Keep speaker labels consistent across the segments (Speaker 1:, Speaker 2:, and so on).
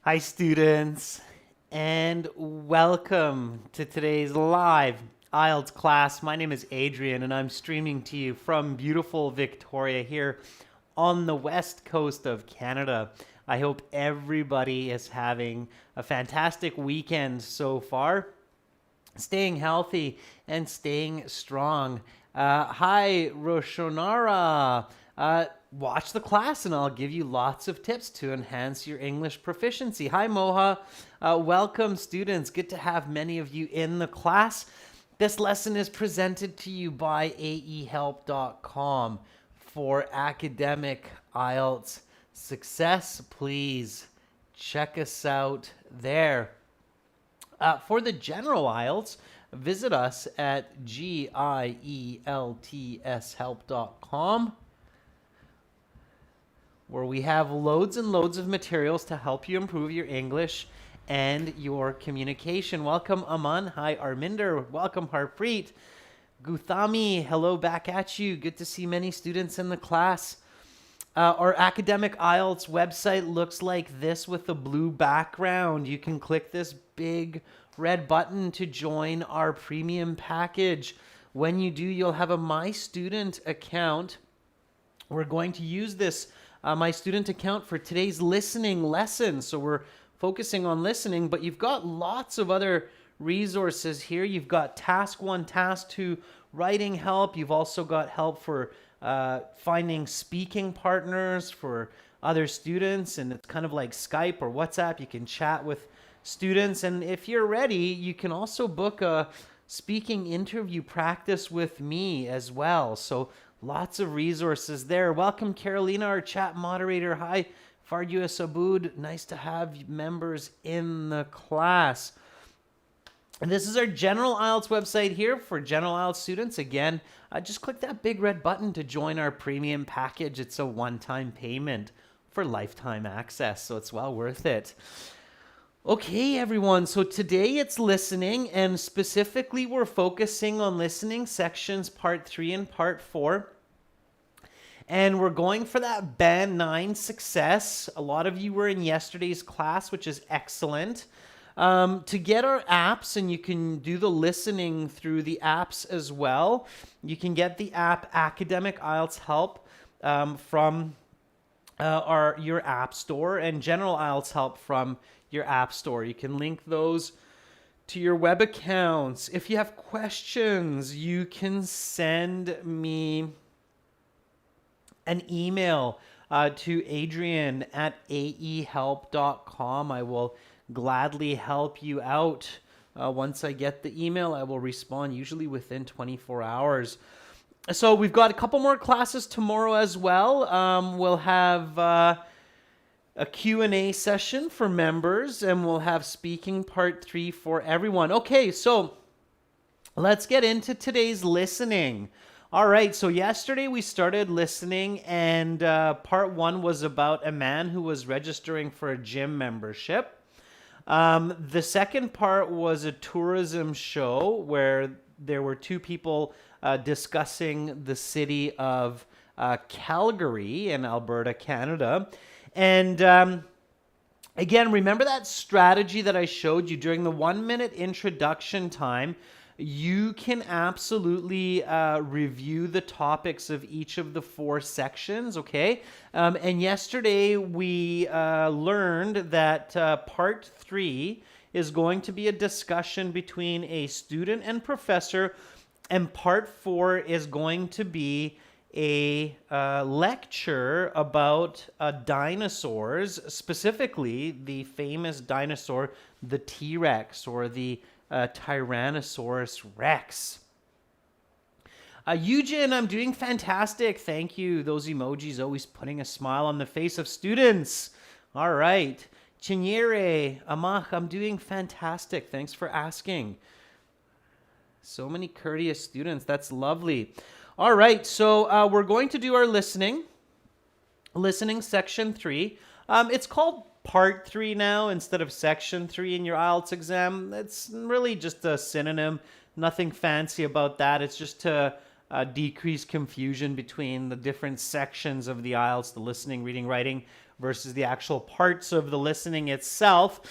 Speaker 1: Hi, students, and welcome to today's live IELTS class. My name is Adrian, and I'm streaming to you from beautiful Victoria here on the west coast of Canada. I hope everybody is having a fantastic weekend so far, staying healthy and staying strong. Hi, Roshonara. Watch the class and I'll give you lots of tips to enhance your English proficiency. Hi, Moha. Welcome, students. Good to have many of you in the class. This lesson is presented to you by aehelp.com for academic IELTS success. Please check us out there. For the general IELTS, visit us at gieltshelp.com, where we have loads and loads of materials to help you improve your English and your communication. Welcome, Aman. Hi, Arminder. Welcome, Harpreet. Guthami, hello back at you. Good to see many students in the class. Our academic IELTS website looks like this with a blue background. You can click this big red button to join our premium package. When you do, you'll have a My Student account. We're going to use this My Student account for today's listening lesson. So we're focusing on listening, but you've got lots of other resources here. You've got Task 1, Task 2, writing help. You've also got help for finding speaking partners for other students, and it's kind of like Skype or WhatsApp. You can chat with students, and if you're ready, you can also book a speaking interview practice with me as well. So lots of resources there. Welcome, Carolina, our chat moderator. Hi, Fardu Sabud. Nice to have members in the class. And this is our General IELTS website here for General IELTS students. Again, just click that big red button to join our premium package. It's a one-time payment for lifetime access, so it's well worth it. Okay, everyone, so today it's listening, and specifically we're focusing on listening sections part 3 and part 4. And we're going for that Band 9 success. A lot of you were in yesterday's class, which is excellent. To get our apps, and you can do the listening through the apps as well. You can get the app Academic IELTS Help from your app store, and General IELTS Help from your app store. You can link those to your web accounts. If you have questions, you can send me an email to adrian@aehelp.com. I will gladly help you out. Once I get the email, I will respond usually within 24 hours. So we've got a couple more classes tomorrow as well. We'll have a Q&A session for members, and we'll have speaking part 3 for everyone. Okay, so let's get into today's listening. All right, so yesterday we started listening, and part 1 was about a man who was registering for a gym membership. The second part was a tourism show where there were 2 people discussing the city of Calgary in Alberta, Canada. And again, remember that strategy that I showed you during the 1-minute introduction time? You can absolutely review the topics of each of the 4 sections, okay? And yesterday we learned that part 3 is going to be a discussion between a student and professor, and part 4 is going to be a lecture about dinosaurs, specifically the famous dinosaur, the T-Rex, or the Tyrannosaurus Rex. Eugene, I'm doing fantastic. Thank you. Those emojis always putting a smile on the face of students. All right. Chinyere, Amach, I'm doing fantastic. Thanks for asking. So many courteous students. That's lovely. All right. So we're going to do our listening section 3. It's called part 3 now instead of section 3 in your IELTS exam. It's really just a synonym. Nothing fancy about that. It's just to decrease confusion between the different sections of the IELTS, the listening, reading, writing. versus the actual parts of the listening itself.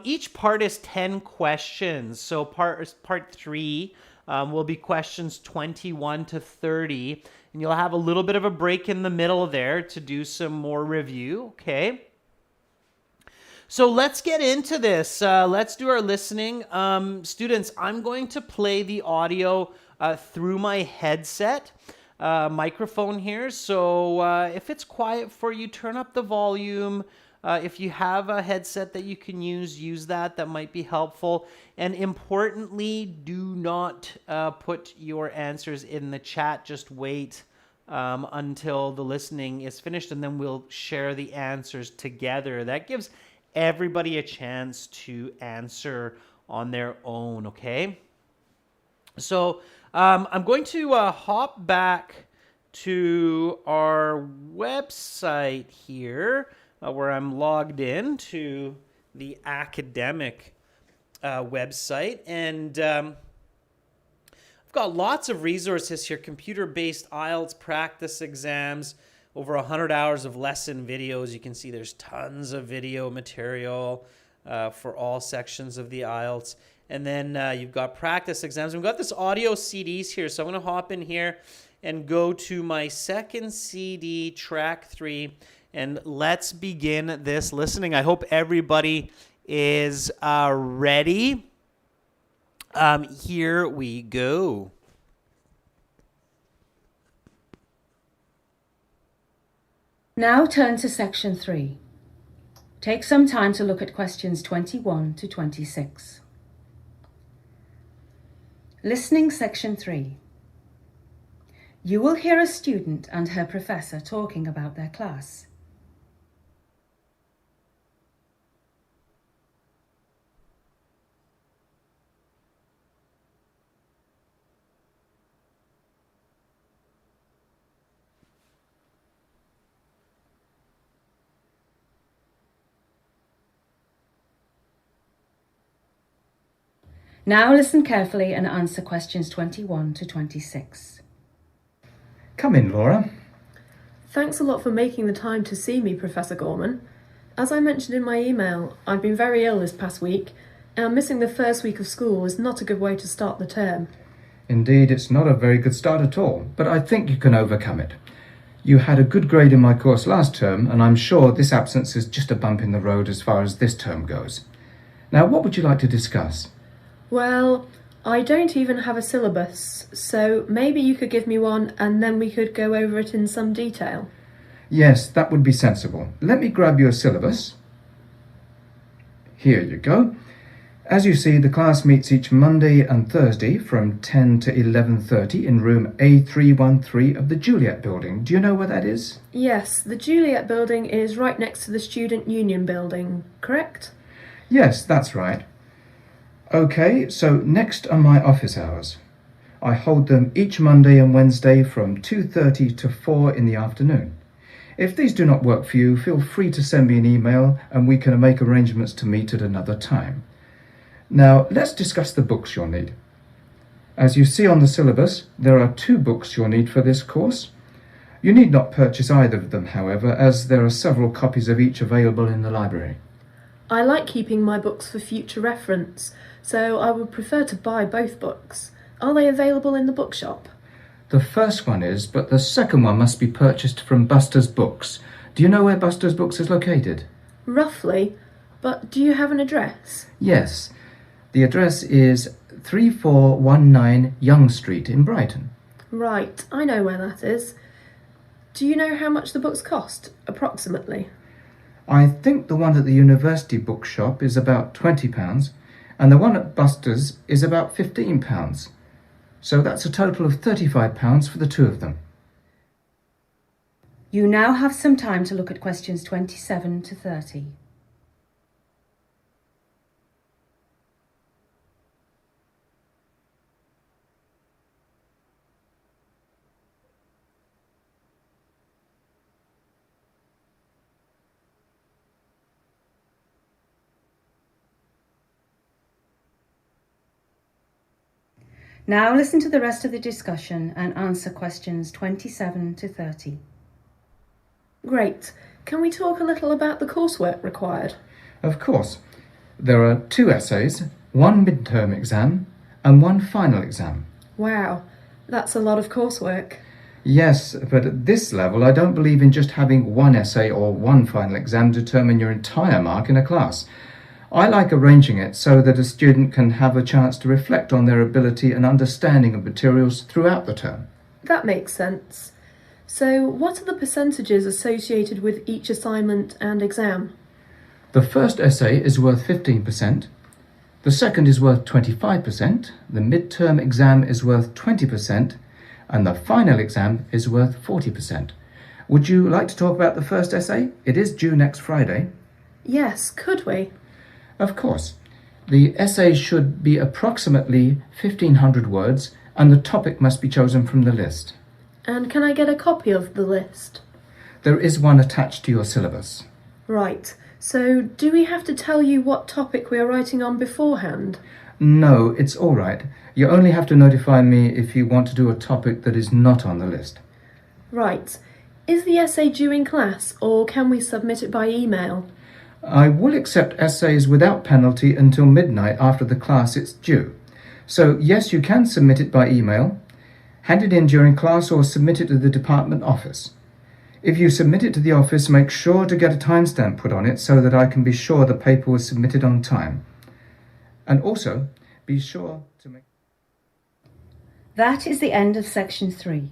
Speaker 1: Each part is 10 questions. So part 3 will be questions 21 to 30. And you'll have a little bit of a break in the middle there to do some more review, okay? So let's get into this. Let's do our listening. Students, I'm going to play the audio through my headset microphone here. So if it's quiet for you, turn up the volume. If you have a headset that you can use that. That might be helpful. And importantly, do not put your answers in the chat. Just wait until the listening is finished, and then we'll share the answers together. That gives everybody a chance to answer on their own, okay? So I'm going to hop back to our website here where I'm logged in to the academic website. And I've got lots of resources here, computer-based IELTS practice exams, over 100 hours of lesson videos. You can see there's tons of video material for all sections of the IELTS. And then you've got practice exams. We've got this audio CDs here. So I'm going to hop in here and go to my second CD, track 3. And let's begin this listening. I hope everybody is ready. Here we go.
Speaker 2: Now turn to section 3. Take some time to look at questions 21 to 26. Listening section 3. You will hear a student and her professor talking about their class. Now listen carefully and answer questions 21 to 26.
Speaker 3: Come in, Laura.
Speaker 4: Thanks a lot for making the time to see me, Professor Gorman. As I mentioned in my email, I've been very ill this past week, and missing the first week of school is not a good way to start the term.
Speaker 3: Indeed, it's not a very good start at all, but I think you can overcome it. You had a good grade in my course last term, and I'm sure this absence is just a bump in the road as far as this term goes. Now, what would you like to discuss?
Speaker 4: Well, I don't even have a syllabus, so maybe you could give me one and then we could go over it in some detail.
Speaker 3: Yes, that would be sensible. Let me grab your syllabus. Here you go. As you see, the class meets each Monday and Thursday from 10 to 11:30 in room A313 of the Juliet building. Do you know where that is?
Speaker 4: Yes, the Juliet building is right next to the Student Union building, correct?
Speaker 3: Yes, that's right. Okay, so next are my office hours. I hold them each Monday and Wednesday from 2:30 to 4 in the afternoon. If these do not work for you, feel free to send me an email and we can make arrangements to meet at another time. Now, let's discuss the books you'll need. As you see on the syllabus, there are 2 books you'll need for this course. You need not purchase either of them, however, as there are several copies of each available in the library.
Speaker 4: I like keeping my books for future reference, so I would prefer to buy both books. Are they available in the bookshop?
Speaker 3: The first one is, but the second one must be purchased from Buster's Books. Do you know where Buster's Books is located?
Speaker 4: Roughly, but do you have an address?
Speaker 3: Yes. The address is 3419 Young Street in Brighton.
Speaker 4: Right, I know where that is. Do you know how much the books cost, approximately?
Speaker 3: I think the one at the university bookshop is about £20 and the one at Buster's is about £15. So that's a total of £35 for the 2 of them.
Speaker 2: You now have some time to look at questions 27 to 30. Now listen to the rest of the discussion and answer questions 27 to 30.
Speaker 4: Great. Can we talk a little about the coursework required?
Speaker 3: Of course. There are 2 essays, 1 midterm exam, and 1 final exam.
Speaker 4: Wow, that's a lot of coursework.
Speaker 3: Yes, but at this level, I don't believe in just having 1 essay or 1 final exam determine your entire mark in a class. I like arranging it so that a student can have a chance to reflect on their ability and understanding of materials throughout the term.
Speaker 4: That makes sense. So, what are the percentages associated with each assignment and exam?
Speaker 3: The first essay is worth 15%, the second is worth 25%, the midterm exam is worth 20%, and the final exam is worth 40%. Would you like to talk about the first essay? It is due next Friday.
Speaker 4: Yes, could we?
Speaker 3: Of course. The essay should be approximately 1,500 words, and the topic must be chosen from the list.
Speaker 4: And can I get a copy of the list?
Speaker 3: There is one attached to your syllabus.
Speaker 4: Right. So, do we have to tell you what topic we are writing on beforehand?
Speaker 3: No, it's all right. You only have to notify me if you want to do a topic that is not on the list.
Speaker 4: Right. Is the essay due in class, or can we submit it by email?
Speaker 3: I will accept essays without penalty until midnight after the class it's due. So, yes, you can submit it by email, hand it in during class, or submit it to the department office. If you submit it to the office, make sure to get a timestamp put on it so that I can be sure the paper was submitted on time. And also, be sure to make...
Speaker 2: That is the end of section 3.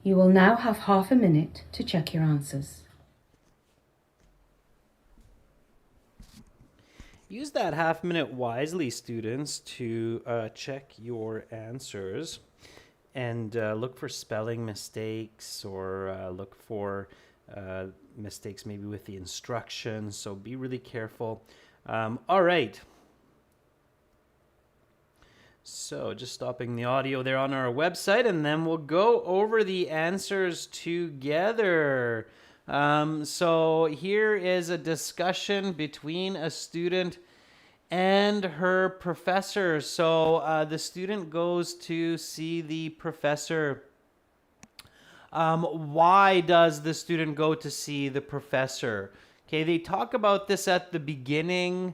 Speaker 2: You will now have half a minute to check your answers.
Speaker 1: Use that half minute wisely, students, to check your answers and look for spelling mistakes or look for mistakes maybe with the instructions. So be really careful. All right. So just stopping the audio there on our website, and then we'll go over the answers together. So here is a discussion between a student and her professor. So the student goes to see the professor. Why does the student go to see the professor? Okay, they talk about this at the beginning.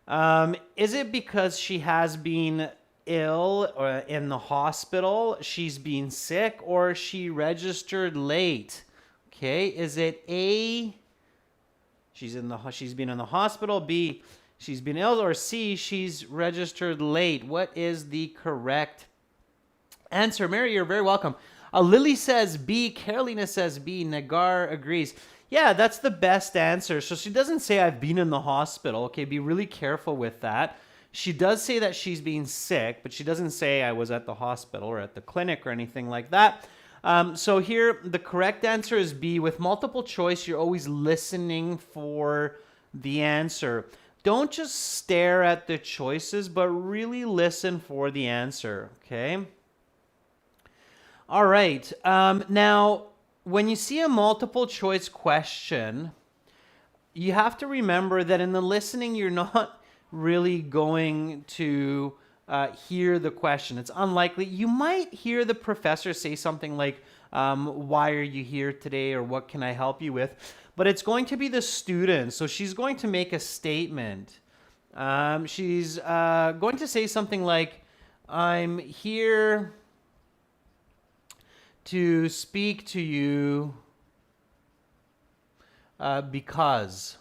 Speaker 1: Is it because she has been ill or in the hospital, she's been sick, or she registered late? Okay, is it A, she's been in the hospital, B, she's been ill, or C, she's registered late? What is the correct answer? Mary, you're very welcome. Lily says B, Carolina says B, Nagar agrees. Yeah, that's the best answer. So she doesn't say I've been in the hospital. Okay, be really careful with that. She does say that she's being sick, but she doesn't say I was at the hospital or at the clinic or anything like that. So here, the correct answer is B. With multiple choice, you're always listening for the answer. Don't just stare at the choices, but really listen for the answer, okay? All right. Now, when you see a multiple choice question, you have to remember that in the listening, you're not really going to hear the question. It's unlikely. You might hear the professor say something like, why are you here today, or what can I help you with? But it's going to be the student. So she's going to make a statement. She's going to say something like, I'm here to speak to you because.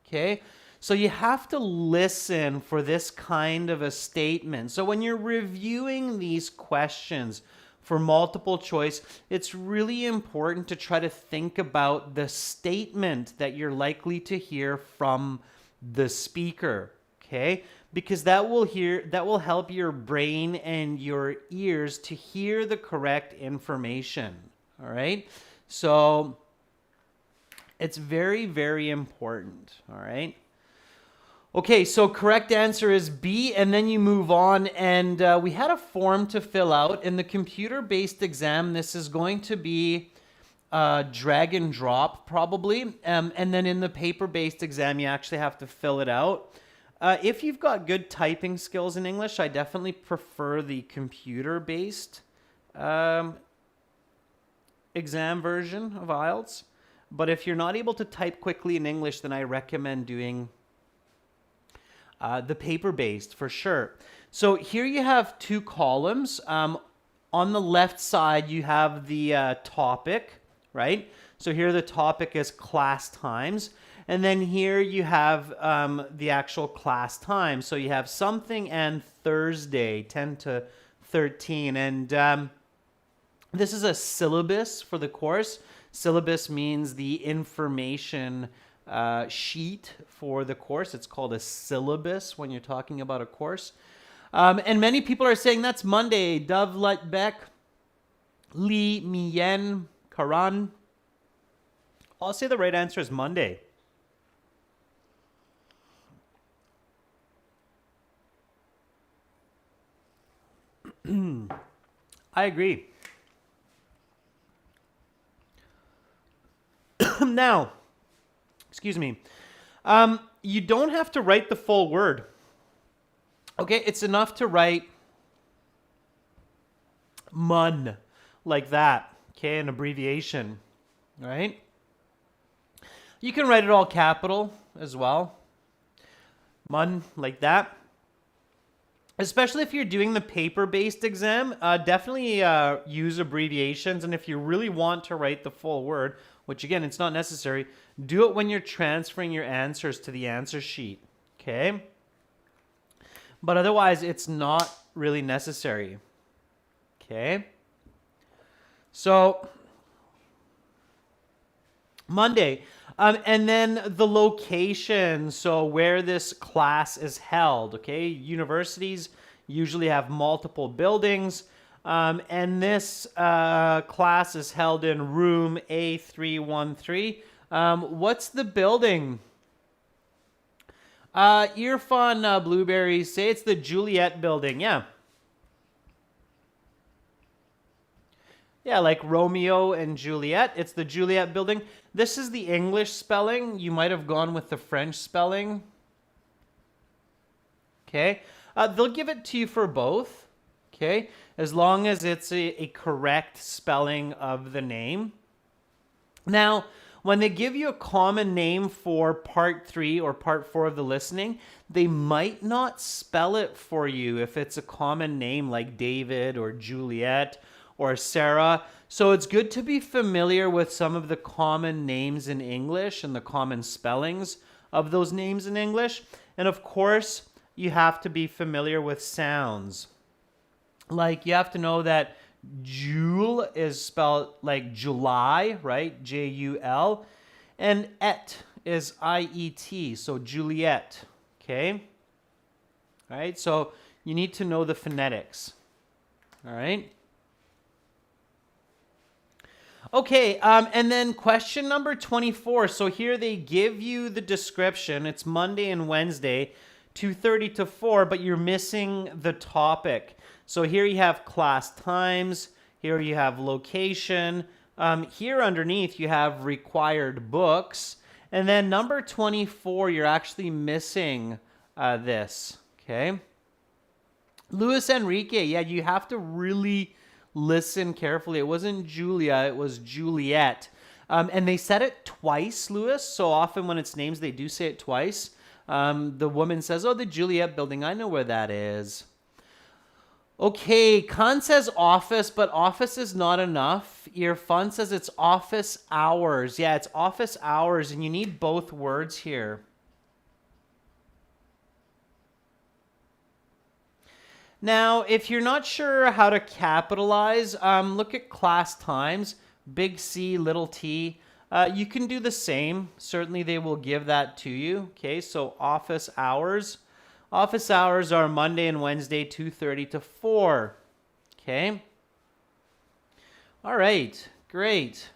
Speaker 1: Okay? So you have to listen for this kind of a statement. So when you're reviewing these questions for multiple choice, it's really important to try to think about the statement that you're likely to hear from the speaker, okay? Because that will help your brain and your ears to hear the correct information, all right? So it's very, very important, all right? Okay, so correct answer is B, and then you move on, and we had a form to fill out. In the computer-based exam, this is going to be drag and drop, probably, and then in the paper-based exam, you actually have to fill it out. If you've got good typing skills in English, I definitely prefer the computer-based exam version of IELTS. But if you're not able to type quickly in English, then I recommend doing the paper-based for sure. So here you have two columns. On the left side, you have the topic, right? So here the topic is class times. And then here you have the actual class time. So you have something and Thursday, 10 to 13. And this is a syllabus for the course. Syllabus means the information sheet for the course. It's called a syllabus when you're talking about a course. And many people are saying that's Monday. Dov Lutbeck, Lee Mien, Karan. I'll say the right answer is Monday. I agree. Now, excuse me. You don't have to write the full word. Okay, it's enough to write mun like that. Okay, an abbreviation, right? You can write it all capital as well. Mun like that. Especially if you're doing the paper-based exam, definitely use abbreviations. And if you really want to write the full word, which again, it's not necessary, do it when you're transferring your answers to the answer sheet, okay? But otherwise, it's not really necessary, okay? So, Monday. And then the location, so where this class is held, okay? Universities usually have multiple buildings, and this class is held in room A313. What's the building? Irfan Blueberry say it's the Juliet building, yeah. Yeah, like Romeo and Juliet. It's the Juliet building. This is the English spelling. You might have gone with the French spelling. Okay. They'll give it to you for both. Okay. As long as it's a correct spelling of the name. Now, when they give you a common name for part 3 or part 4 of the listening, they might not spell it for you if it's a common name like David or Juliet or Sarah. So it's good to be familiar with some of the common names in English and the common spellings of those names in English. And of course, you have to be familiar with sounds. Like you have to know that Jule is spelled like July, right? J-U-L. And et is I-E-T, so Juliet, okay? All right, so you need to know the phonetics, all right? Okay, and then question number 24. So here they give you the description. It's Monday and Wednesday, 2:30 to 4, but you're missing the topic. So here you have class times. Here you have location. Here underneath you have required books. And then number 24, you're actually missing this, okay? Luis Enrique, yeah, you have to really listen carefully. It wasn't Julia, it was Juliet. And they said it twice, Louis. So often when it's names, they do say it twice. The woman says, oh, the Juliet building, I know where that is. Okay, Khan says office, but office is not enough. Irfan says it's office hours. Yeah, it's office hours, and you need both words here. Now, if you're not sure how to capitalize, look at class times, big C, little t. You can do the same. Certainly, they will give that to you. Okay, so office hours. Office hours are Monday and Wednesday, 2:30 to 4. Okay. All right, great.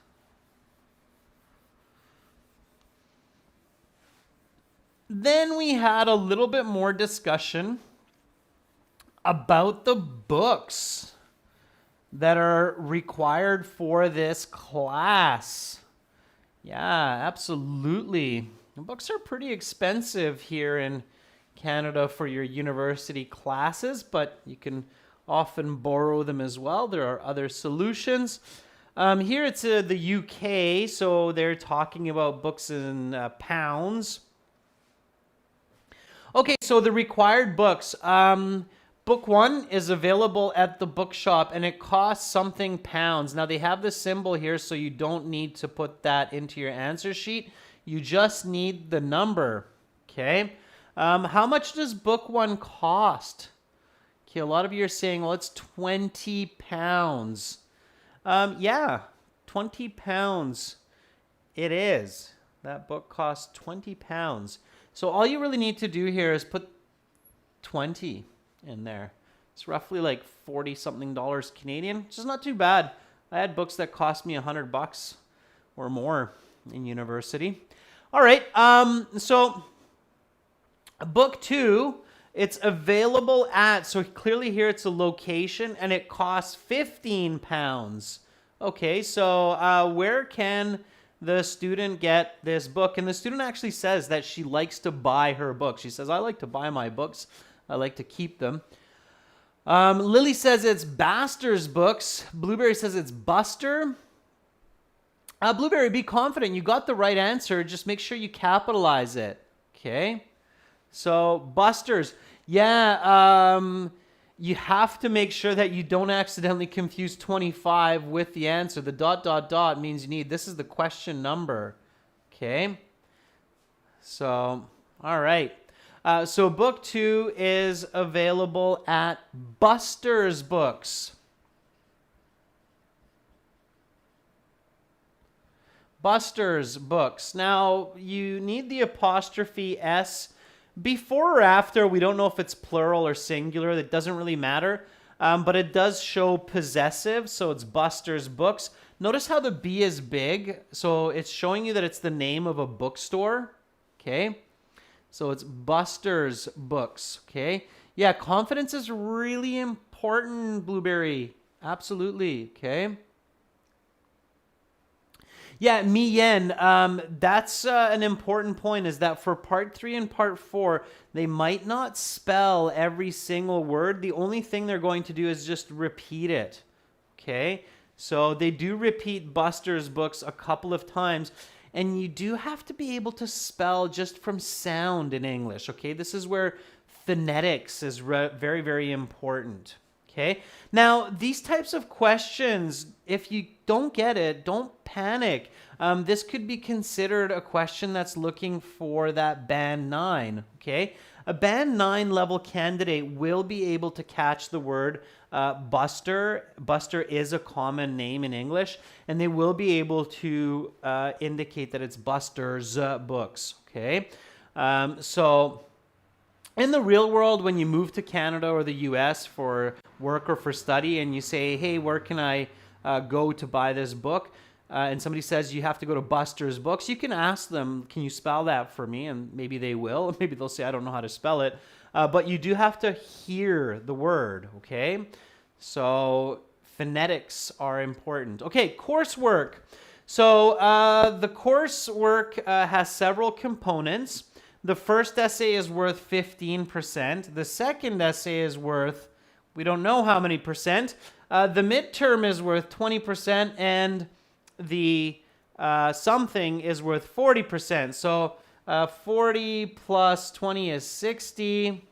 Speaker 1: Then we had a little bit more discussion about the books that are required for this class. Yeah, absolutely. The books are pretty expensive here in Canada for your university classes, but you can often borrow them as well. There are other solutions. Here it's the UK, so they're talking about books in pounds. Okay, so the required books. Book 1 is available at the bookshop and it costs something pounds. Now they have the symbol here, so you don't need to put that into your answer sheet. You just need the number. Okay. How much does book 1 cost? Okay, a lot of you are saying, well, it's 20 pounds. Yeah, 20 pounds. It is. That book costs 20 pounds. So all you really need to do here is put 20 in there. It's roughly like 40 something dollars Canadian, which is not too bad. I had books that cost me $100 or more in university. All right, so book 2, it's available at, so clearly here it's a location and it costs 15 pounds. Okay, so where can the student get this book? And the student actually says that she likes to buy her books. She says, I like to buy my books. I like to keep them. Lily says it's Baster's books. Blueberry says it's Buster. Blueberry, be confident. You got the right answer. Just make sure you capitalize it. Okay. So Buster's. Yeah. You have to make sure that you don't accidentally confuse 25 with the answer. The ... means you need, this is the question number. Okay. So, all right. So book 2 is available at Buster's Books. Buster's Books. Now, you need the apostrophe S before or after. We don't know if it's plural or singular. That doesn't really matter. But it does show possessive, so it's Buster's Books. Notice how the B is big. So it's showing you that it's the name of a bookstore. Okay. So it's Buster's Books. Okay. Yeah, confidence is really important, Blueberry. Absolutely. Okay. Yeah, Mi Yen, that's an important point, is that for part 3 and part 4, they might not spell every single word. The only thing they're going to do is just repeat it. Okay? So they do repeat Buster's Books a couple of times, and you do have to be able to spell just from sound in English. Okay? This is where phonetics is very, very important. Okay. Now, these types of questions, if you don't get it, don't panic. This could be considered a question that's looking for that band 9. Okay. A band 9 level candidate will be able to catch the word Buster. Buster is a common name in English, and they will be able to indicate that it's Buster's Books. Okay. So in the real world, when you move to Canada or the US for work or for study and you say, hey, where can I go to buy this book? And somebody says you have to go to Buster's Books, you can ask them, can you spell that for me? And maybe they will. Maybe they'll say, I don't know how to spell it. But you do have to hear the word, okay? So phonetics are important. Okay, coursework. So the coursework has several components. The first essay is worth 15%. The second essay is worth, we don't know how many percent. The midterm is worth 20%, and the something is worth 40%. So 40 plus 20 is 60.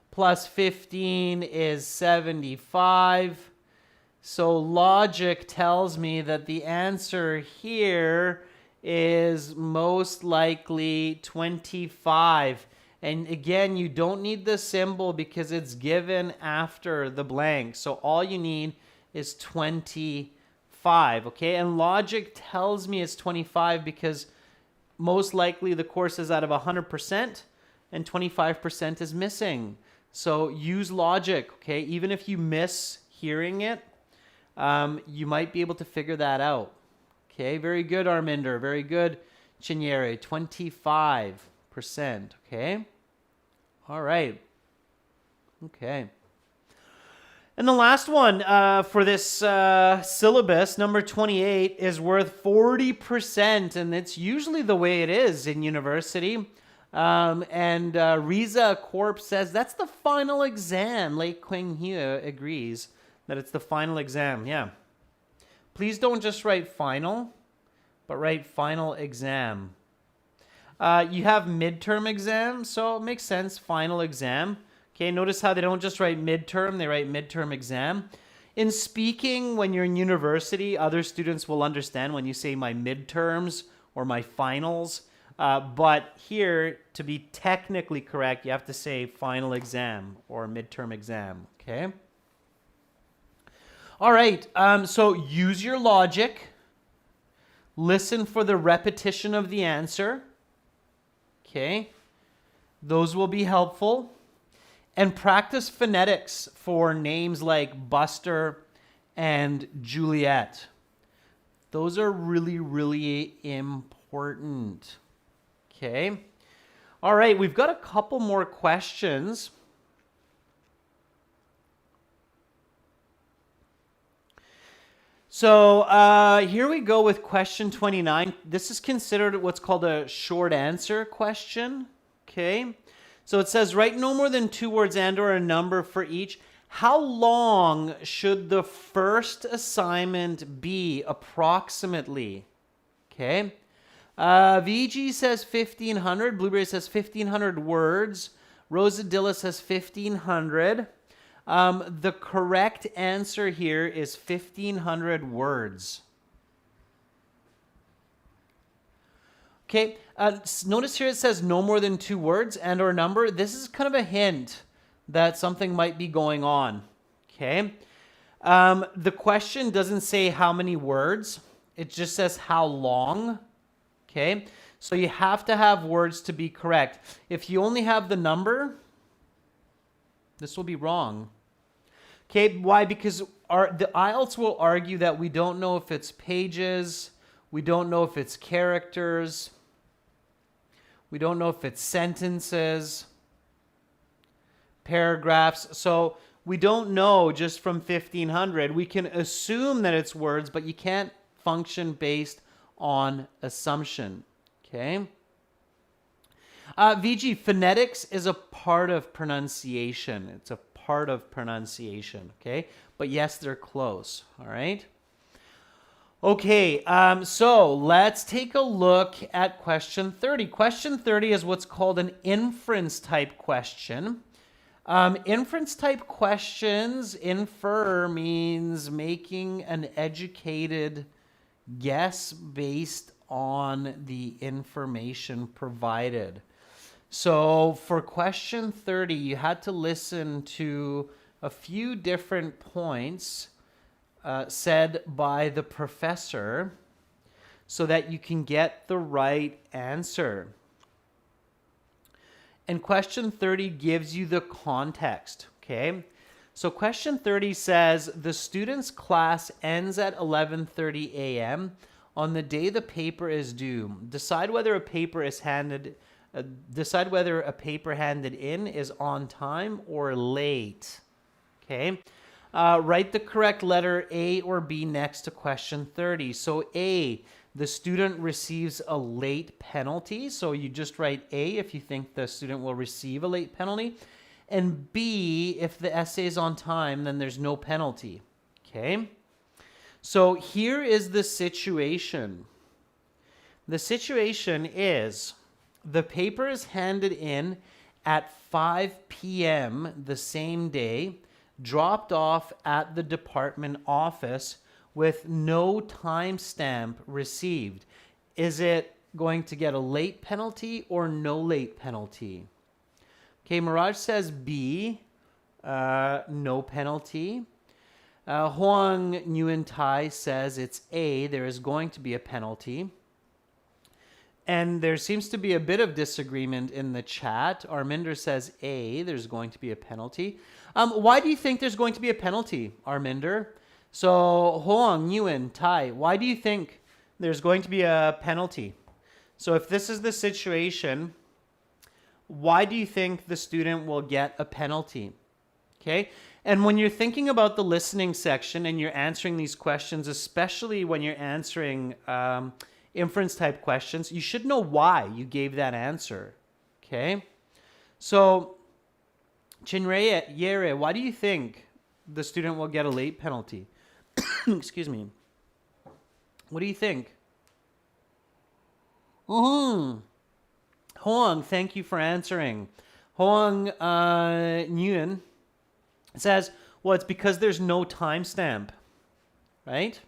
Speaker 1: Plus 15 is 75. So logic tells me that the answer here is most likely 25. And again, you don't need the symbol because it's given after the blank. So all you need is 25, okay? And logic tells me it's 25 because most likely the course is out of 100% and 25% is missing. So use logic, okay? Even if you miss hearing it, you might be able to figure that out. Okay, very good, Arminder. Very good, Chinyere. 25%. Okay. All right. Okay. And the last one for this syllabus, number 28, is worth 40%. And it's usually the way it is in university. And Riza Corp says that's the final exam. Lei Qing Hue agrees that it's the final exam. Yeah. please don't just write final, but write final exam. You have midterm exam, so it makes sense, final exam. Okay, notice how they don't just write midterm, they write midterm exam. In speaking, when you're in university, other students will understand when you say my midterms or my finals. But here, to be technically correct, you have to say final exam or midterm exam, okay? All right, so use your logic. Listen for the repetition of the answer. Okay, those will be helpful. And practice phonetics for names like Buster and Juliet. Those are really, really important. Okay. All right, we've got a couple more questions. So here we go with question 29. This is considered what's called a short answer question. Okay. So it says, write no more than 2 words and or a number for each. How long should the first assignment be approximately? Okay. VG says 1,500. Blueberry says 1,500 words. Rosadilla says 1,500. The correct answer here is 1,500 words. Okay, notice here it says no more than 2 words and or number. This is kind of a hint that something might be going on. Okay, the question doesn't say how many words. It just says how long. Okay, so you have to have words to be correct. If you only have the number, this will be wrong. Okay, why? Because the IELTS will argue that we don't know if it's pages, we don't know if it's characters, we don't know if it's sentences, paragraphs. So we don't know just from 1,500. We can assume that it's words, but you can't function based on assumption. Okay? VG, phonetics is a part of pronunciation. It's a part of pronunciation, okay? But yes, they're close, all right? Okay, so let's take a look at question 30. Question 30 is what's called an inference type question. Inference type questions, infer means making an educated guess based on the information provided. So for question 30, you had to listen to a few different points said by the professor so that you can get the right answer. And question 30 gives you the context, okay? So question 30 says, the student's class ends at 11:30 a.m. on the day the paper is due. Decide whether a paper handed in is on time or late. Okay. Write the correct letter A or B next to question 30. So A, the student receives a late penalty. So you just write A if you think the student will receive a late penalty. And B, if the essay is on time, then there's no penalty. Okay. So here is the situation. The situation is the paper is handed in at 5 p.m. the same day, dropped off at the department office with no timestamp received. Is it going to get a late penalty or no late penalty? Okay, Mirage says B, no penalty. Huang Nguyen Tai says it's A, there is going to be a penalty. And there seems to be a bit of disagreement in the chat. Arminder says A, there's going to be a penalty. Why do you think there's going to be a penalty, Arminder? So Huang Nguyen Tai, why do you think there's going to be a penalty? So if this is the situation, why do you think the student will get a penalty? Okay. And when you're thinking about the listening section and you're answering these questions, especially when you're answering inference type questions, you should know why you gave that answer. Okay. So Chinreye Yere, why do you think the student will get a late penalty? Excuse me. What do you think? Hoang, thank you for answering. Hoang Nguyen says, well, it's because there's no timestamp, right?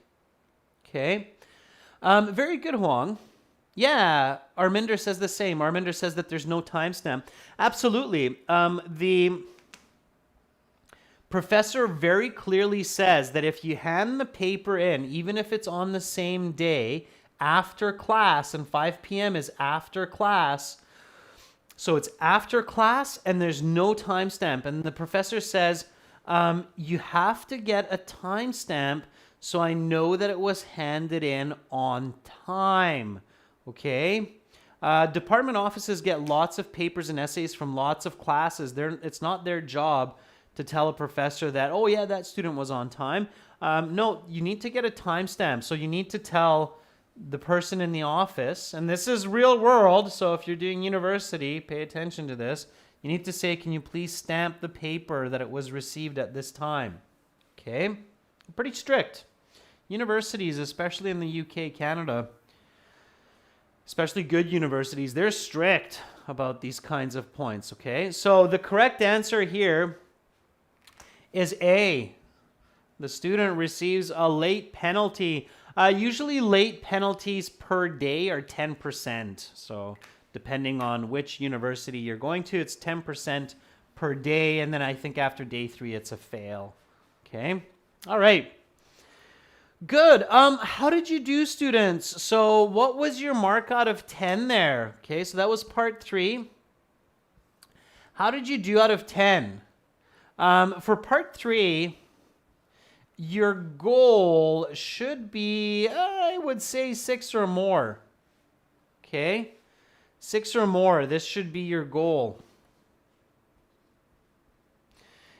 Speaker 1: Okay. Very good, Hoang. Yeah, Arminder says the same. Arminder says that there's no timestamp. Absolutely. The professor very clearly says that if you hand the paper in, even if it's on the same day, after class, and 5 p.m. is after class, so it's after class and there's no timestamp. And the professor says, you have to get a timestamp so I know that it was handed in on time. Okay? Department offices get lots of papers and essays from lots of classes. It's not their job to tell a professor that, oh yeah, that student was on time. No, you need to get a timestamp. So you need to tell the person in the office, and this is real world, so if you're doing university, pay attention to this. You need to say, can you please stamp the paper that it was received at this time? Okay? Pretty strict. Universities, especially in the UK, Canada, especially good universities, they're strict about these kinds of points, okay? So the correct answer here is A. The student receives a late penalty. Usually late penalties per day are 10%. So depending on which university you're going to, it's 10% per day. And then I think after day 3, it's a fail. Okay. All right. Good. How did you do, students? So what was your mark out of 10 there? Okay. So that was part 3. How did you do out of 10? For part 3, your goal should be, I would say, 6 or more. Okay? 6 or more. This should be your goal.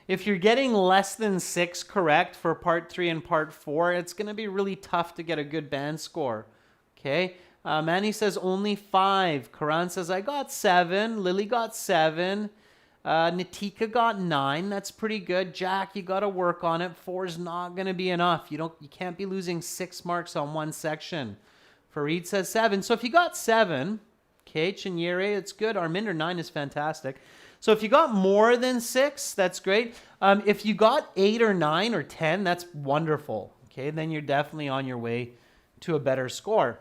Speaker 1: If you're getting less than 6 correct for part 3 and part 4, it's going to be really tough to get a good band score. Okay? Manny says only 5. Karan says, I got 7. Lily got 7. Nitika got 9. That's pretty good. Jack, you got to work on it. 4 is not going to be enough. You can't be losing 6 marks on one section. Farid says 7. So if you got 7, okay, Chinyere, it's good. Arminder, 9 is fantastic. So if you got more than 6, that's great. If you got 8 or 9 or 10, that's wonderful. Okay, then you're definitely on your way to a better score.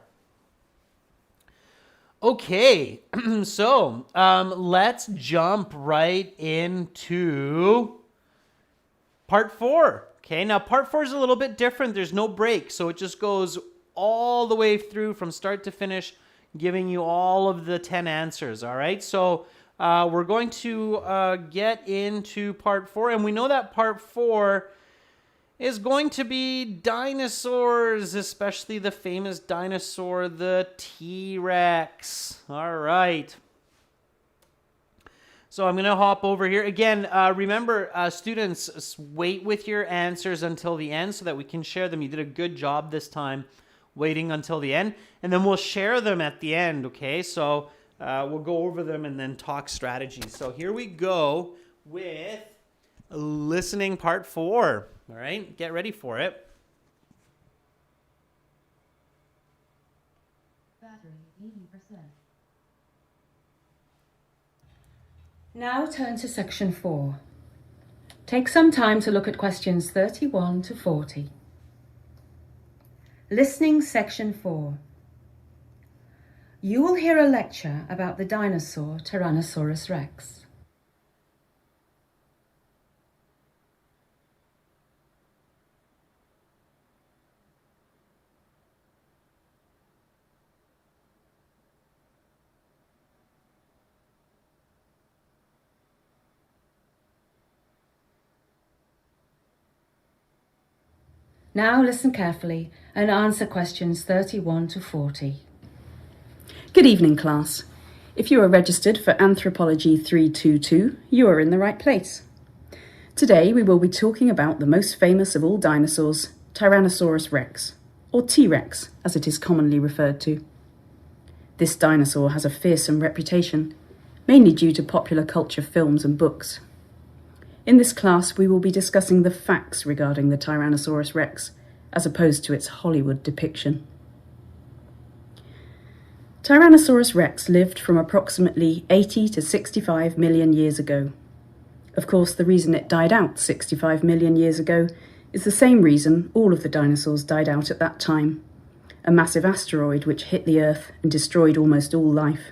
Speaker 1: Okay, so let's jump right into part 4. Okay, now part 4 is a little bit different. There's no break, so it just goes all the way through from start to finish, giving you all of the 10 answers, all right? So we're going to get into part 4, and we know that part 4 is going to be dinosaurs, especially the famous dinosaur, the T-Rex. All right. So I'm going to hop over here. Again, remember, students, wait with your answers until the end so that we can share them. You did a good job this time waiting until the end, and then we'll share them at the end, okay? So we'll go over them and then talk strategies. So here we go with listening part 4. All right, get ready for it.
Speaker 2: Battery 80%. Now turn to section 4. Take some time to look at questions 31 to 40. Listening section 4. You will hear a lecture about the dinosaur Tyrannosaurus rex. Now listen carefully and answer questions 31 to 40.
Speaker 5: Good evening, class. If you are registered for Anthropology 322, you are in the right place. Today we will be talking about the most famous of all dinosaurs, Tyrannosaurus rex, or T-Rex as it is commonly referred to. This dinosaur has a fearsome reputation, mainly due to popular culture films and books. In this class, we will be discussing the facts regarding the Tyrannosaurus rex, as opposed to its Hollywood depiction. Tyrannosaurus rex lived from approximately 80 to 65 million years ago. Of course, the reason it died out 65 million years ago is the same reason all of the dinosaurs died out at that time: a massive asteroid which hit the Earth and destroyed almost all life.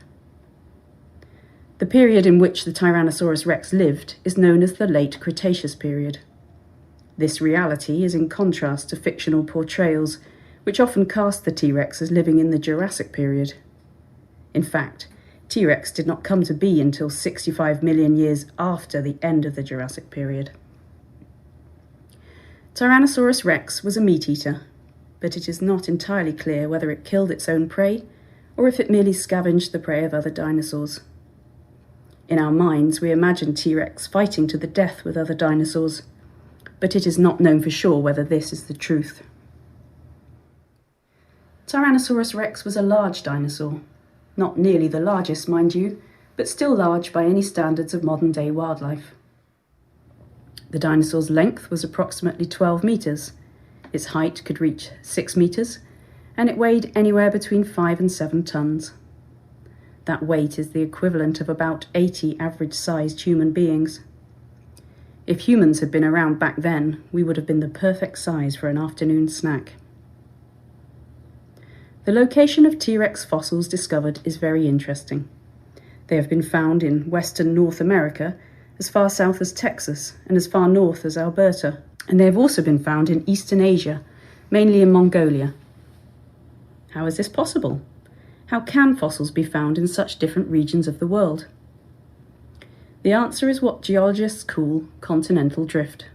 Speaker 5: The period in which the Tyrannosaurus rex lived is known as the Late Cretaceous period. This reality is in contrast to fictional portrayals which often cast the T-Rex as living in the Jurassic period. In fact, T-Rex did not come to be until 65 million years after the end of the Jurassic period. Tyrannosaurus rex was a meat-eater, but it is not entirely clear whether it killed its own prey or if it merely scavenged the prey of other dinosaurs. In our minds, we imagine T-Rex fighting to the death with other dinosaurs, but it is not known for sure whether this is the truth. Tyrannosaurus rex was a large dinosaur. Not nearly the largest, mind you, but still large by any standards of modern-day wildlife. The dinosaur's length was approximately 12 metres, its height could reach 6 metres, and it weighed anywhere between 5 and 7 tonnes. That weight is the equivalent of about 80 average-sized human beings. If humans had been around back then, we would have been the perfect size for an afternoon snack. The location of T-Rex fossils discovered is very interesting. They have been found in western North America, as far south as Texas and as far north as Alberta, and they have also been found in eastern Asia, mainly in Mongolia. How is this possible? How can fossils be found in such different regions of the world? The answer is what geologists call continental drift.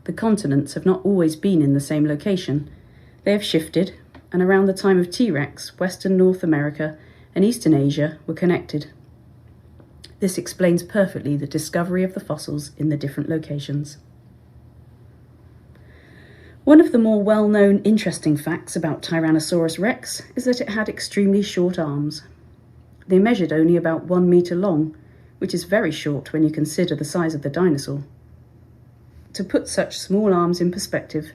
Speaker 5: The continents have not always been in the same location. They have shifted, and around the time of T-Rex, western North America and eastern Asia were connected. This explains perfectly the discovery of the fossils in the different locations. One of the more well-known interesting facts about Tyrannosaurus rex is that it had extremely short arms. They measured only about 1 metre long, which is very short when you consider the size of the dinosaur. To put such small arms in perspective,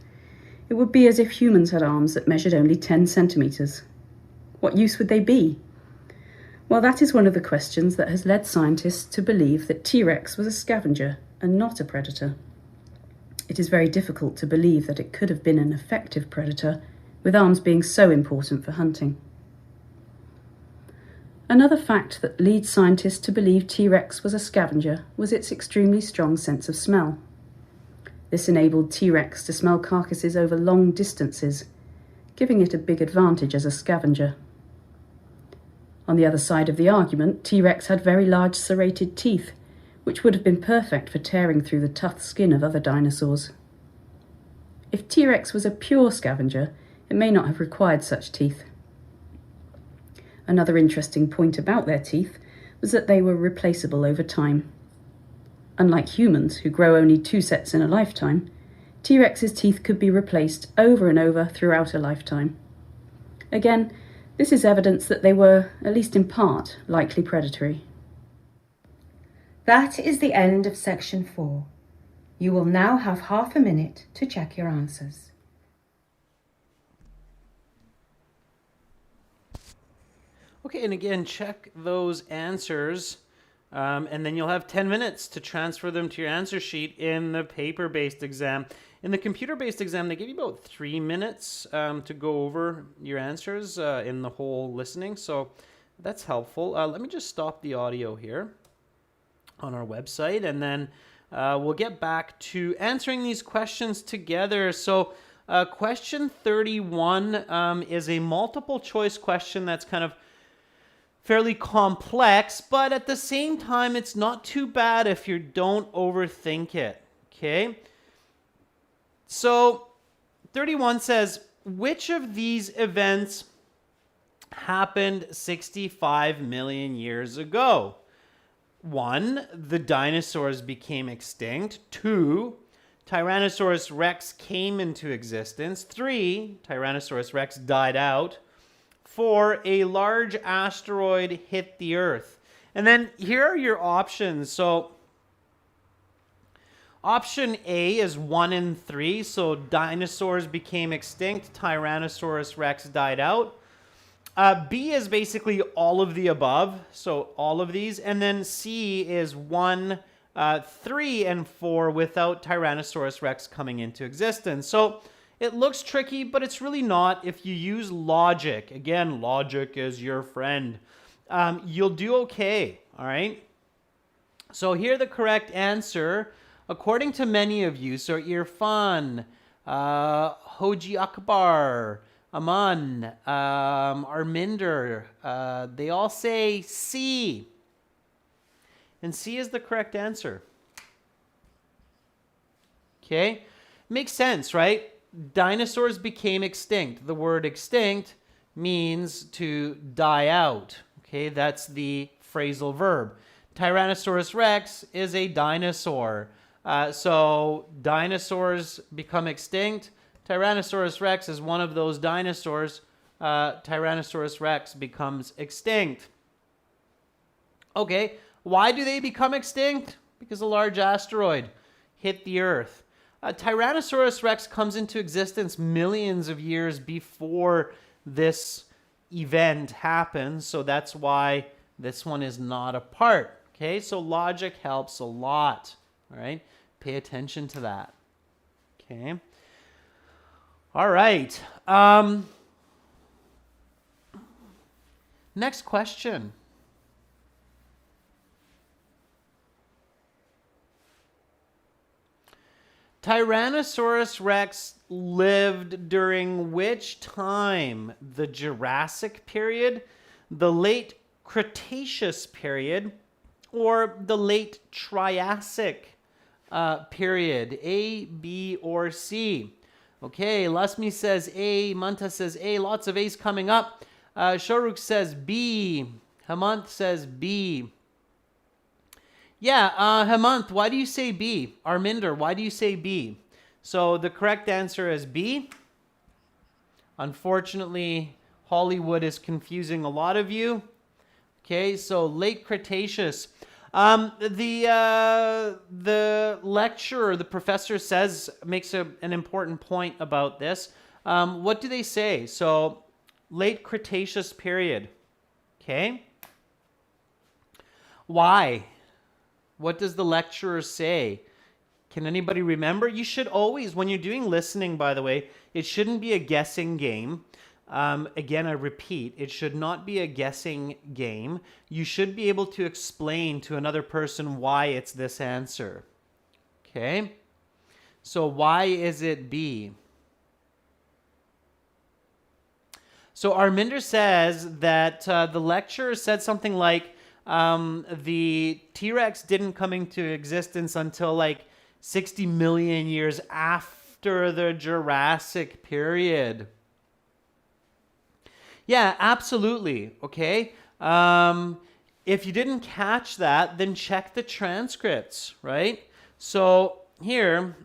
Speaker 5: it would be as if humans had arms that measured only 10 centimetres. What use would they be? Well, that is one of the questions that has led scientists to believe that T-Rex was a scavenger and not a predator. It is very difficult to believe that it could have been an effective predator, with arms being so important for hunting. Another fact that leads scientists to believe T-Rex was a scavenger was its extremely strong sense of smell. This enabled T-Rex to smell carcasses over long distances, giving it a big advantage as a scavenger. On the other side of the argument, T-Rex had very large serrated teeth, which would have been perfect for tearing through the tough skin of other dinosaurs. If T-Rex was a pure scavenger, it may not have required such teeth. Another interesting point about their teeth was that they were replaceable over time. Unlike humans, who grow only 2 sets in a lifetime, T-Rex's teeth could be replaced over and over throughout a lifetime. Again, this is evidence that they were, at least in part, likely predatory.
Speaker 2: That is the end of section 4. You will now have half a minute to check your answers.
Speaker 1: Okay, and again, check those answers, and then you'll have 10 minutes to transfer them to your answer sheet in the paper-based exam. In the computer-based exam, they give you about 3 minutes to go over your answers in the whole listening, so that's helpful. Let me just stop the audio here on our website, and then we'll get back to answering these questions together. So question 31 is a multiple choice question that's kind of fairly complex, but at the same time, it's not too bad if you don't overthink it, okay? So 31 says, which of these events happened 65 million years ago? 1, the dinosaurs became extinct. 2, Tyrannosaurus rex came into existence. 3, Tyrannosaurus rex died out. 4, a large asteroid hit the Earth. And then here are your options. So option A is 1 and 3. So dinosaurs became extinct, Tyrannosaurus rex died out. B is basically all of the above, so all of these. And then C is 1, 3, and 4 without Tyrannosaurus rex coming into existence. So it looks tricky, but it's really not if you use logic. Again, logic is your friend. You'll do okay, all right? So here the correct answer, according to many of you, so Irfan, Hoji Akbar, Aman, Arminder, they all say C. And C is the correct answer. Okay? Makes sense, right? Dinosaurs became extinct. The word extinct means to die out. Okay, that's the phrasal verb. Tyrannosaurus rex is a dinosaur. So dinosaurs become extinct. Tyrannosaurus rex is one of those dinosaurs. Tyrannosaurus rex becomes extinct. Okay, why do they become extinct? Because a large asteroid hit the Earth. Tyrannosaurus rex comes into existence millions of years before this event happens, so that's why this one is not a part. Okay, so logic helps a lot. All right, pay attention to that. Okay. All right. Next question. Tyrannosaurus rex lived during which time? The Jurassic period, the late Cretaceous period, or the late Triassic period? A, B, or C? Okay, Lasmi says A, Manta says A, lots of A's coming up. Shoruk says B, Hemant says B. Yeah, Hemant, why do you say B? Arminder, why do you say B? So the correct answer is B. Unfortunately, Hollywood is confusing a lot of you. Okay, so late Cretaceous. The lecturer, the professor makes an important point about this. What do they say? So late Cretaceous period. Okay. Why? What does the lecturer say? Can anybody remember? You should always, when you're doing listening, by the way, it shouldn't be a guessing game. Again, I repeat, it should not be a guessing game. You should be able to explain to another person why it's this answer. Okay? So why is it B? So Arminder says that the lecturer said something like the T-Rex didn't come into existence until like 60 million years after the Jurassic period. Yeah, absolutely. Okay. If you didn't catch that, then check the transcripts, right? So here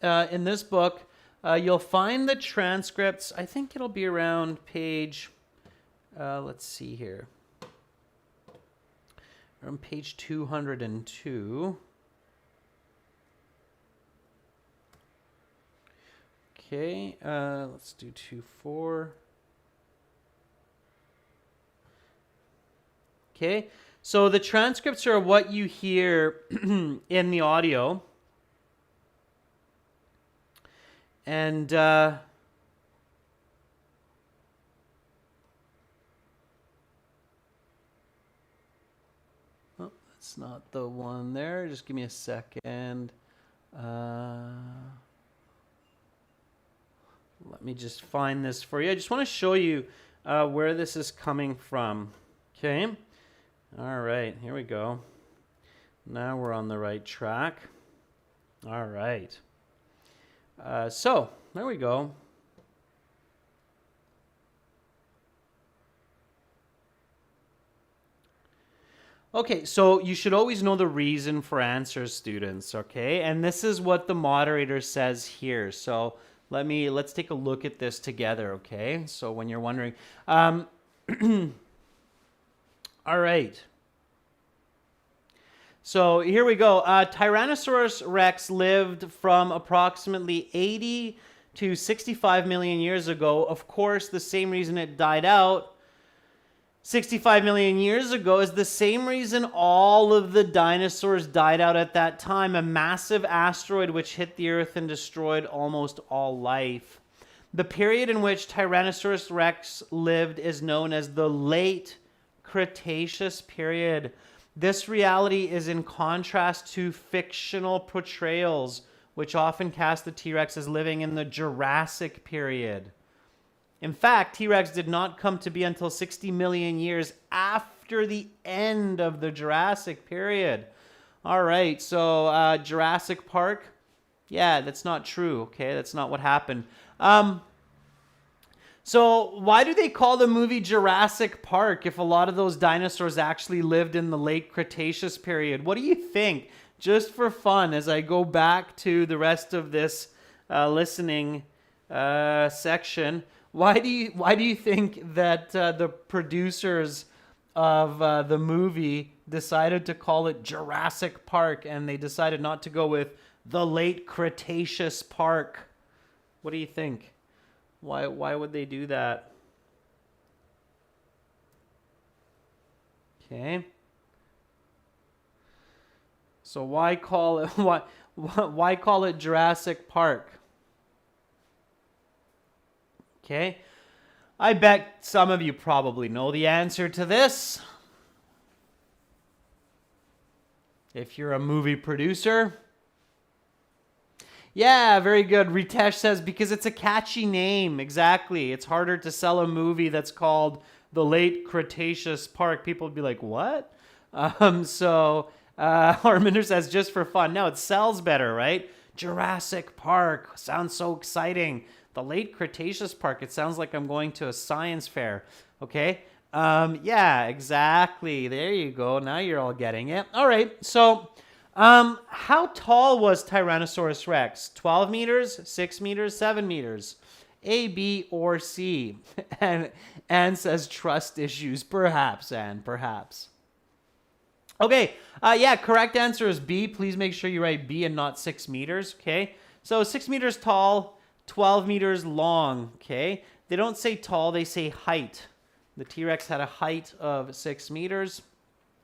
Speaker 1: in this book, you'll find the transcripts. I think it'll be around page, let's see here. Around page 202. Okay, let's do 2.4. Okay, so the transcripts are what you hear in the audio. And oh, that's not the one there. Just give me a second. Let me just find this for you. I just want to show you where this is coming from. Okay. All right, here we go. Now we're on the right track. All right. So, there we go. Okay, so you should always know the reason for answers, students, okay? And this is what the moderator says here. So, let's take a look at this together, okay? So, when you're wondering, all right. So here we go. Tyrannosaurus rex lived from approximately 80 to 65 million years ago. Of course, the same reason it died out 65 million years ago is the same reason all of the dinosaurs died out at that time. A massive asteroid which hit the Earth and destroyed almost all life. The period in which Tyrannosaurus rex lived is known as the late Cretaceous period. This reality is in contrast to fictional portrayals, which often cast the T-Rex as living in the Jurassic period. In fact, T-Rex did not come to be until 60 million years after the end of the Jurassic period. All right, so Jurassic Park, yeah, that's not true, okay? That's not what happened. So why do they call the movie Jurassic Park if a lot of those dinosaurs actually lived in the late Cretaceous period? What do you think? Just for fun, as I go back to the rest of this listening section, why do you think that the producers of the movie decided to call it Jurassic Park and they decided not to go with the late Cretaceous Park? What do you think? Why would they do that? Okay. So why call it why call it Jurassic Park? Okay. I bet some of you probably know the answer to this. If you're a movie producer. Yeah, very good. Ritesh says, because it's a catchy name. Exactly. It's harder to sell a movie that's called The Late Cretaceous Park. People would be like, what? Arminder says, just for fun. No, it sells better, right? Jurassic Park. Sounds so exciting. The Late Cretaceous Park. It sounds like I'm going to a science fair. Okay? Yeah, exactly. There you go. Now you're all getting it. All right. So, how tall was Tyrannosaurus Rex? 12 meters, 6 meters, 7 meters? A, B, or C? And Anne says trust issues. Perhaps, Anne, perhaps. Okay, yeah, correct answer is B. Please make sure you write B and not 6 meters, okay? So 6 meters tall, 12 meters long, okay? They don't say tall, they say height. The T-Rex had a height of 6 meters,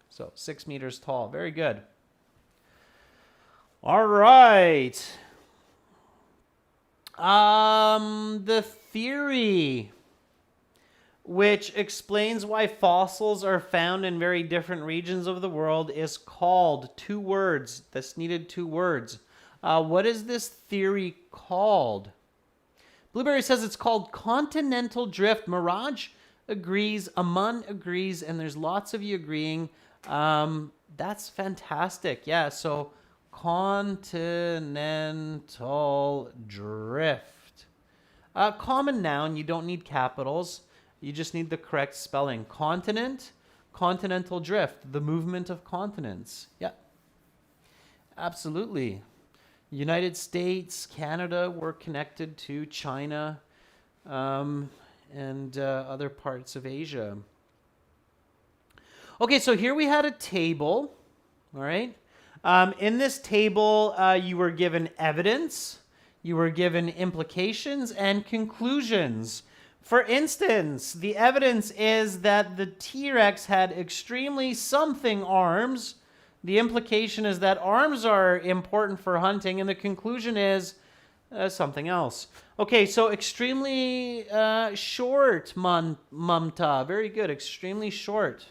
Speaker 1: so 6 meters tall. Very good. All right. The theory which explains why fossils are found in very different regions of the world is called 2 words. This needed 2 words. What is this theory called? Blueberry says it's called continental drift. Mirage agrees. Aman agrees. And there's lots of you agreeing. That's fantastic. Yeah, so continental drift. Common noun. You don't need capitals. You just need the correct spelling. Continent, continental drift, the movement of continents. Yeah, absolutely. United States, Canada were connected to China and other parts of Asia. Okay, so here we had a table, all right? In this table, you were given evidence, you were given implications and conclusions. For instance, the evidence is that the T-Rex had extremely something arms. The implication is that arms are important for hunting, and the conclusion is something else. Okay, so extremely short, Mamta. Very good, extremely short.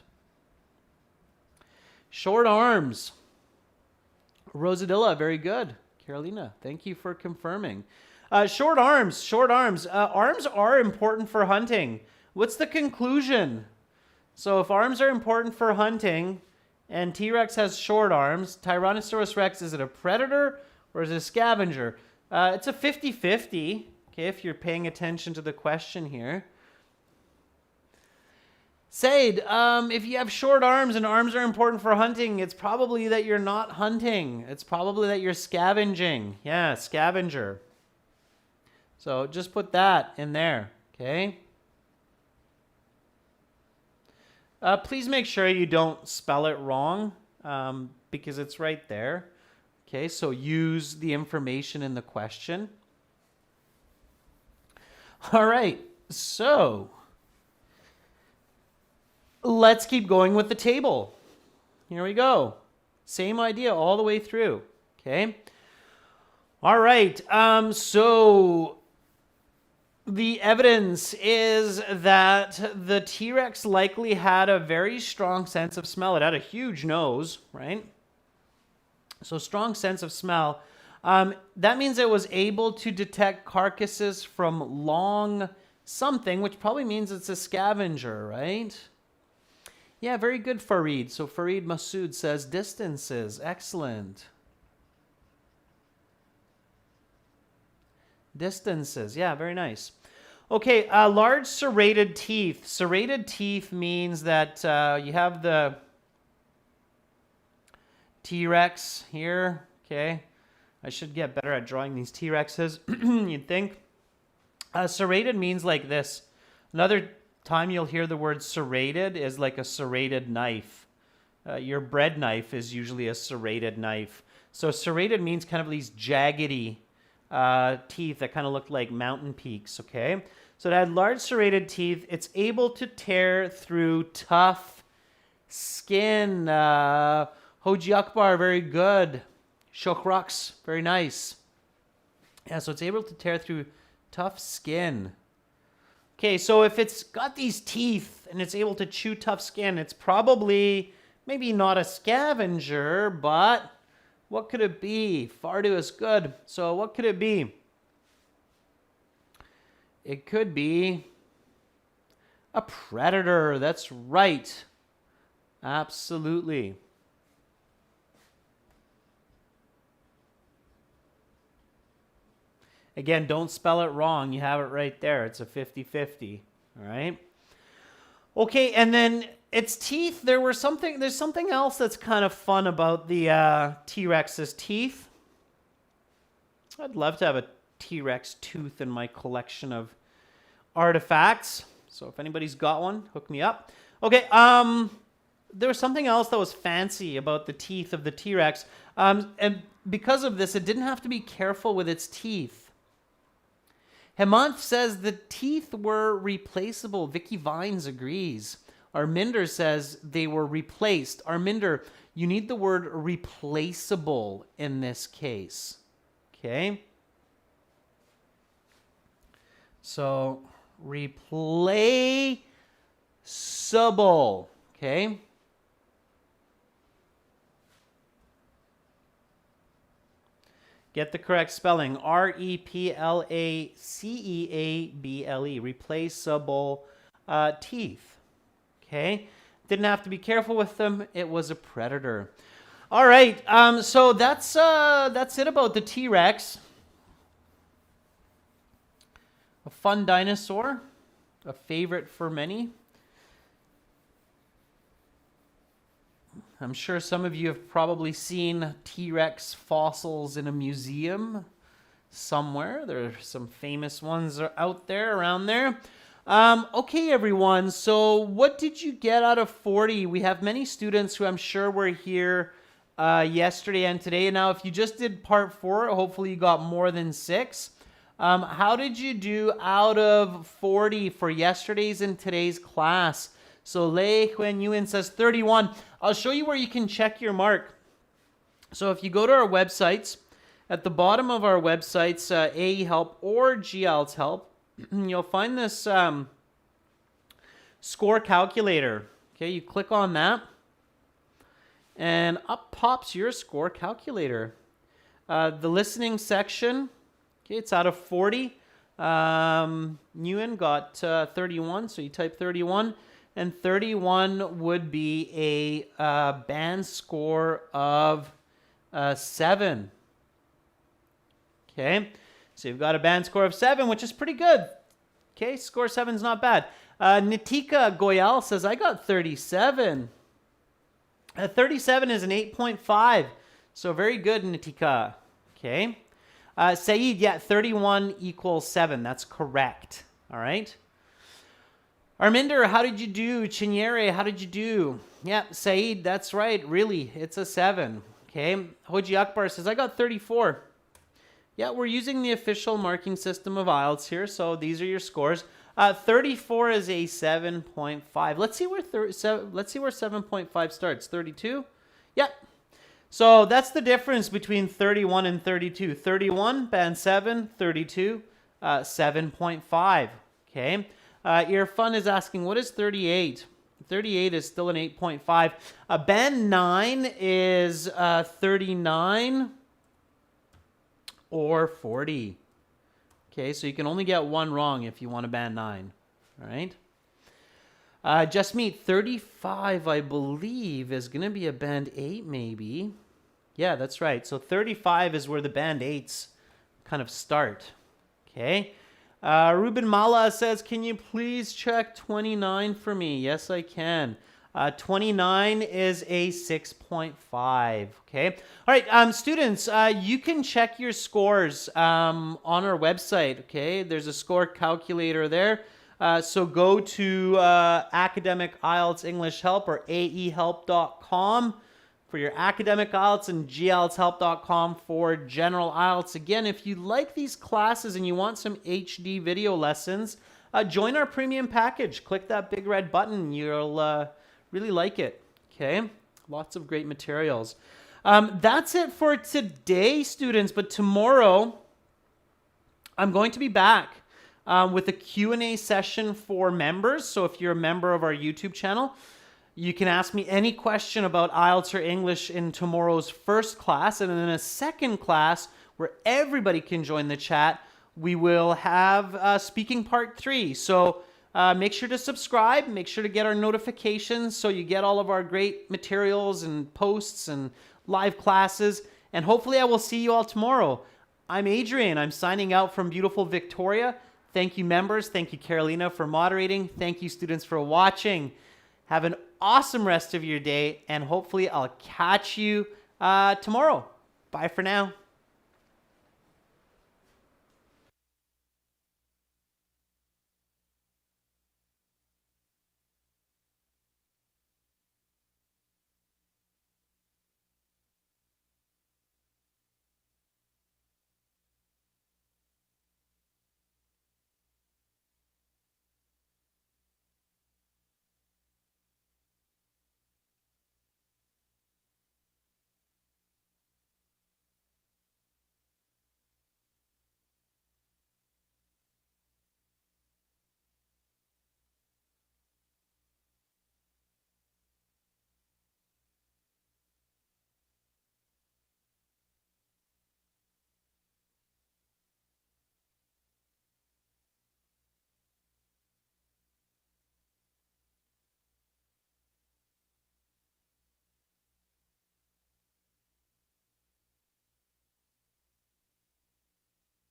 Speaker 1: Short arms. Rosadilla, very good. Carolina, thank you for confirming. Short arms. Arms are important for hunting. What's the conclusion? So if arms are important for hunting and T-Rex has short arms, Tyrannosaurus Rex, is it a predator or is it a scavenger? It's a 50-50, okay, if you're paying attention to the question here. Said, if you have short arms and arms are important for hunting, it's probably that you're not hunting. It's probably that you're scavenging. Yeah, scavenger. So just put that in there, okay? Please make sure you don't spell it wrong because it's right there. Okay, so use the information in the question. All right, so let's keep going with the table. Here we go. Same idea all the way through. Okay. All right. So the evidence is that the T-Rex likely had a very strong sense of smell. It had a huge nose, right? So strong sense of smell. That means it was able to detect carcasses from long something, which probably means it's a scavenger, right? Yeah, very good, Farid. So Farid Masood says distances. Excellent. Distances. Yeah, very nice. Okay, large serrated teeth. Serrated teeth means that you have the T-Rex here. Okay. I should get better at drawing these T-Rexes, you'd think. Serrated means like this. Another time you'll hear the word serrated is like a serrated knife. Your bread knife is usually a serrated knife. So serrated means kind of these jaggedy teeth that kind of look like mountain peaks, okay? So it had large serrated teeth. It's able to tear through tough skin. Hoji Akbar, very good. Shokhraks, very nice. Yeah, so it's able to tear through tough skin. Okay, so if it's got these teeth and it's able to chew tough skin, it's probably maybe not a scavenger, but what could it be? Fardu is good. So what could it be? It could be a predator. That's right. Absolutely. Again, don't spell it wrong. You have it right there. It's a 50-50. All right. Okay, and then its teeth. There's something else that's kind of fun about the T-Rex's teeth. I'd love to have a T-Rex tooth in my collection of artifacts. So if anybody's got one, hook me up. Okay, there was something else that was fancy about the teeth of the T-Rex. And because of this, it didn't have to be careful with its teeth. Hemant says the teeth were replaceable. Vicky Vines agrees. Arminder says they were replaced. Arminder, you need the word replaceable in this case. Okay? So, replaceable. Okay? Get the correct spelling. R-E-P-L-A-C-E-A-B-L-E. Replaceable teeth. Okay? Didn't have to be careful with them. It was a predator. All right. So that's it about the T-Rex. A fun dinosaur. A favorite for many. I'm sure some of you have probably seen T-Rex fossils in a museum somewhere. There are some famous ones out there, around there. Okay, everyone. So what did you get out of 40? We have many students who I'm sure were here yesterday and today. Now, if you just did part 4, hopefully you got more than 6. How did you do out of 40 for yesterday's and today's class? So Lei Huen Yuen says 31. I'll show you where you can check your mark. So if you go to our websites, at the bottom of our websites, AE Help or IELTS Help, you'll find this score calculator. Okay, you click on that, and up pops your score calculator. The listening section, okay, it's out of 40. Nguyen got 31, so you type 31. And 31 would be a band score of 7. Okay, so you've got a band score of 7, which is pretty good. Okay, score 7 is not bad. Nitika Goyal says, I got 37. 37 is an 8.5. So very good, Nitika. Okay. Saeed, yeah, 31 equals 7. That's correct. All right. Arminder, how did you do? Chinyere, how did you do? Yeah, Saeed, that's right. Really, it's a 7. Okay. Hoji Akbar says, I got 34. Yeah, we're using the official marking system of IELTS here, so these are your scores. 34 is a 7.5. Let's see where 7.5 starts. 32? Yep. So that's the difference between 31 and 32. 31, band 7, 32, 7.5. Okay. Irfan is asking, what is 38? 38 is still an 8.5. Band 9 is 39 or 40. Okay, so you can only get one wrong if you want a band 9. All right. Just meet 35, I believe, is going to be a band 8 maybe. Yeah, that's right. So 35 is where the band 8s kind of start. Okay. Ruben Mala says, can you please check 29 for me? Yes, I can. 29 is a 6.5. Okay. All right, students, you can check your scores on our website. Okay. There's a score calculator there. So go to Academic IELTS English Help or aehelp.com for your academic IELTS and glshelp.com for general IELTS. Again, if you like these classes and you want some HD video lessons, join our premium package. Click that big red button. You'll really like it. Okay, lots of great materials. That's it for today, students. But tomorrow, I'm going to be back with a Q&A session for members. So if you're a member of our YouTube channel, you can ask me any question about IELTS or English in tomorrow's first class. And in a second class, where everybody can join the chat, we will have speaking part 3. So make sure to subscribe. Make sure to get our notifications so you get all of our great materials and posts and live classes. And hopefully I will see you all tomorrow. I'm Adrian. I'm signing out from beautiful Victoria. Thank you, members. Thank you, Carolina, for moderating. Thank you, students, for watching. Have an awesome rest of your day, and hopefully I'll catch you tomorrow. Bye for now.